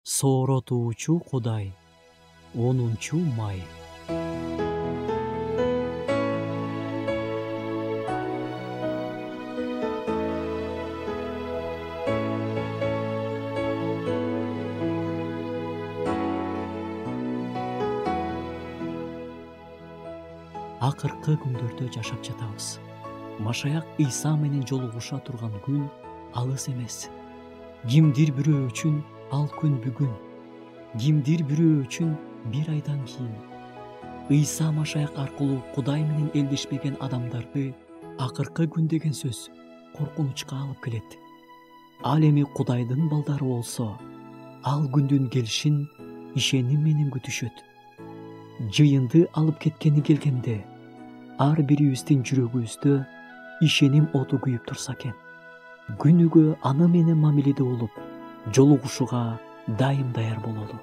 Сооротуучу Кудай. 10-май. Акыркы күндөрдө жашап жатабыз. Машаяк Ыйса менен жолугуша турган күн алыс эмес. Кимдир бирөө үчүн ал күн бүгүн, кимдир бирөө үчүн бир айдан кийин. Ыйса Машаяк аркылуу Кудай менен элдешпеген адамдарды акыркы күн деген сөз коркунучка алып келет. Ал эми Кудайдын балдары болсо, ал күндүн келишин ишеним менен күтүшөт. Жыйынды алып кеткени келгенде, ар бирибиздин жүрөгүбүздө ишеним оту күйүп турса экен. Күнүгө аны менен мамиледе болуп, жолугушууга дайым даяр бололу.